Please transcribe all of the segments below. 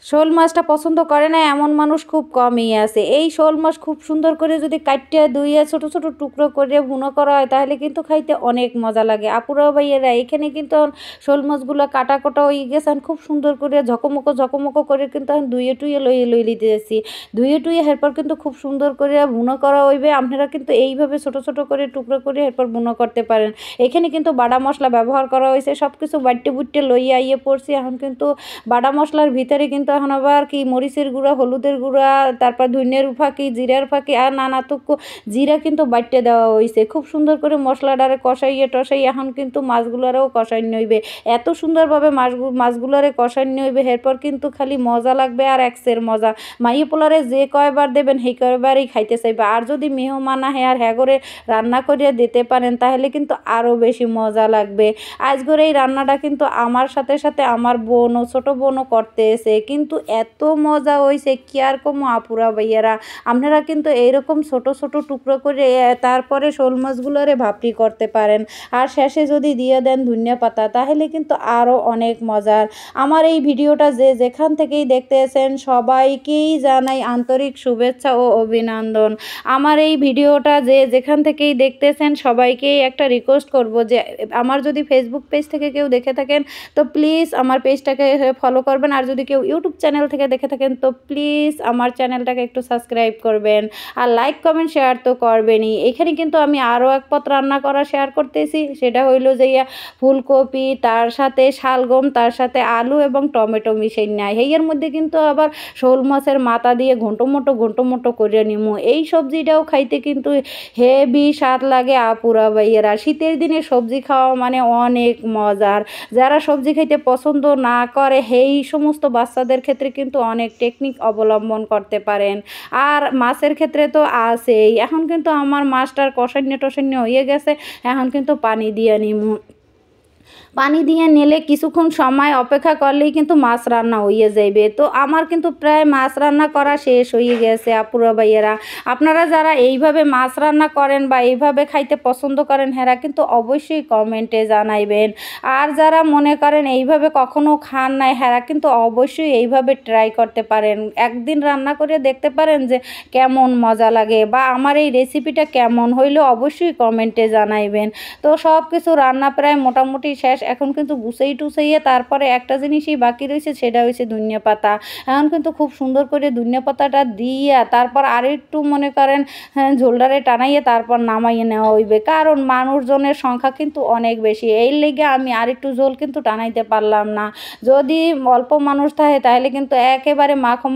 শোল মাছটা পছন্দ করে না এমন মানুষ খুব কমই আছে। এই শোল মাছ খুব সুন্দর করে যদি কাইট্টা ধুইয়া ছোট ছোট টুকরো করে ভুনো করা হয় তাহলে কিন্তু খাইতে অনেক মজা লাগে। আপুরা ভাইয়েরা এখানে কিন্তু শোল মাছগুলো কাটা কাটা হয়ে গেছে, খুব সুন্দর করে ঝকমকো ঝকমকো করে কিন্তু ধুয়ে টুয়ে লই লিতেছি। ধুয়ে টুয়ে এরপর কিন্তু খুব সুন্দর করে ভুনো করা হইবে। আপনারা কিন্তু এইভাবে ছোট ছোট করে টুকরো করে এরপর ভুনো করতে পারেন। এখানে কিন্তু বাটা মশলা ব্যবহার করা হয়েছে, সব কিছু বাট্টে বুট্টে লইয়া ইয়ে পড়ছি। এখন কিন্তু বাটা মশলার ভিতরে কিন্তু এখন আবার কি মরিচের গুঁড়া, হলুদের গুঁড়া, তারপর ধনিয়ার ফাঁকি, জিরার ফাঁকি আর নানাটুকু জিরা কিন্তু বাট্টে দেওয়া হয়েছে। খুব সুন্দর করে মশলাটারে কষাইয়ে টসাই এখন কিন্তু মাছগুলোরেও কষাই নইবে। এত সুন্দরভাবে মাছগুলোরে কষাই নইবে, এরপর কিন্তু খালি মজা লাগবে আর এক্সের মজা। মাইয়ে পোলারে যে কয়বার দেবেন সেই কয়বারই খাইতে চাইবে। আর যদি মেহমান আহে আর হ্যাঁ করে রান্না করিয়া দিতে পারেন তাহলে কিন্তু আরও বেশি মজা লাগবে। আজকের এই রান্নাটা কিন্তু আমার সাথে সাথে আমার বোনও, ছোটো বোনও করতে এসে কিন্তু এত মজা হয়েছে কি আর কমো আপুরা ভাইয়ারা। আপনারা কিন্তু এইরকম ছোট ছোট টুকরো করে তারপরে শোল মাছগুলোরে ভাপড়ি করতে পারেন। আর শেষে যদি দিয়ে দেন ধনিয়া পাতা তাহলে কিন্তু আরও অনেক মজার। আমার এই ভিডিওটা যে যেখান থেকেই দেখতেছেন সবাইকেই জানাই আন্তরিক শুভেচ্ছা ও অভিনন্দন। আমার এই ভিডিওটা যে যেখান থেকেই দেখতেছেন সবাইকেই একটা রিকোয়েস্ট করব যে আমার যদি ফেসবুক পেজ থেকে কেউ দেখে থাকেন তো প্লিজ আমার পেজটাকে ফলো করবেন। আর যদি কেউ ইউটিউব চ্যানেল থেকে দেখে থাকেন তো প্লিজ আমার চ্যানেলটাকে একটু সাবস্ক্রাইব করবেন। আর লাইক কমেন্ট শেয়ার তো করবেনই। এখানে কিন্তু আমি আরও এক পদ রান্না করা শেয়ার করতেছি, সেটা হইলো যে ফুলকপি, তার সাথে শালগম, তার সাথে আলু এবং টমেটো মিশিয়ে নেয়। এর মধ্যে কিন্তু আবার শোল মাছের মাথা দিয়ে ঘন্টো মোটো করে নিমু। এই সবজিটাও খাইতে কিন্তু হেভি স্বাদ লাগে আপুরা ভাইয়েরা। শীতের দিনে সবজি খাওয়া মানে অনেক মজার। যারা সবজি খাইতে পছন্দ না করে এই সমস্ত বাচ্চাদের ক্ষেত্রে কিন্তু অনেক টেকনিক অবলম্বন করতে পারেন। আর মাছের ক্ষেত্রে তো আছেই। এখন কিন্তু আমার মাছটার কষান্য টসান্য হয়ে গেছে, এখন কিন্তু পানি দিয়ে নিমু। পানি দিয়ে নিলে কিছুক্ষণ সময় অপেক্ষা করলেই কিন্তু মাছ রান্না হয়ে যাইবে। তো আমার কিন্তু প্রায় মাছ রান্না করা শেষ হয়ে গেছে আপুরা ভাইয়েরা। আপনারা যারা এইভাবে মাছ রান্না করেন বা এইভাবে খাইতে পছন্দ করেন হেরা কিন্তু অবশ্যই কমেন্টে জানাইবেন। আর যারা মনে করেন এইভাবে কখনো খান নাই হেরা কিন্তু অবশ্যই এইভাবে ট্রাই করতে পারেন। একদিন রান্না করে দেখতে পারেন যে কেমন মজা লাগে বা আমার এই রেসিপিটা কেমন হইলো অবশ্যই কমেন্টে জানাইবেন। তো সব কিছু রান্না প্রায় মোটামুটি শেষ। এখন কিন্তু গুছাই টুসাইয়ে তারপরে একটা জিনিসই বাকি রয়েছে, সেটা হচ্ছে ধনিয়া পাতা। এখন কিন্তু খুব সুন্দর করে ধনিয়া পাতাটা দিয়া তারপর আরেকটু মনে করেন ঝোলটারে টানাইয়ে তারপর নামাইয়ে নেওয়া হইবে, কারণ মানুষজনের সংখ্যা কিন্তু অনেক বেশি। এই লেগে আমি আরেকটু ঝোল কিন্তু টানাইতে পারলাম না। যদি অল্প মানুষ থাকে তাহলে কিন্তু একেবারে মাখো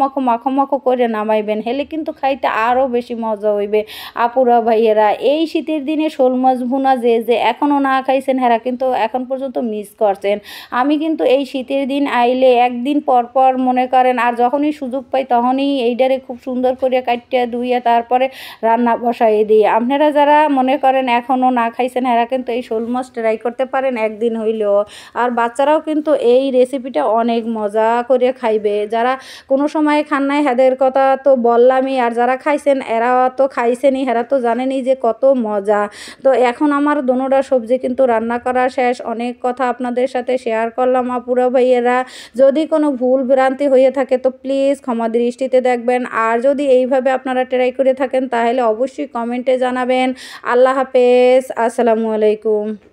মাখো করে নামাইবেন, হেলে কিন্তু খাইতে আরও বেশি মজা হইবে আপুরা ভাইয়েরা। এই শীতের দিনে শোল মাছ ভুনা যে এখনও না খাইছেন হেরা কিন্তু এখন পর্যন্ত মিস করছেন। আমি কিন্তু এই শীতের দিন আইলে একদিন পর পর মনে করেন আর যখনই সুযোগ পাই তখনই এইটারে খুব সুন্দর করে কাটিয়ে ধুইয়া তারপরে রান্না বসাই দিই। আপনারা যারা মনে করেন এখনও না খাইছেন এরা কিন্তু এই শোল মাছ ট্রাই করতে পারেন একদিন হইলেও। আর বাচ্চারাও কিন্তু এই রেসিপিটা অনেক মজা করে খাইবে। যারা কোনো সময় খান নাই এদের কথা তো বললামই, আর যারা খাইছেন এরা তো খাইছেনই, এরা তো জানেনই যে কত মজা। তো এখন আমার দোনোটা সবজি কিন্তু রান্না করা শেষ। অনেক কথা আপনাদের সাথে শেয়ার করলাম আপুরা ভাইয়েরা। যদি কোনো ভুল ভ্রান্তি হয়ে থাকে তো প্লিজ ক্ষমা দৃষ্টিতে দেখবেন। আর যদি এইভাবে আপনারা ট্রাই করে থাকেন তাহলে অবশ্যই কমেন্টে জানাবেন। আল্লাহ হাফেজ, আসসালামু আলাইকুম।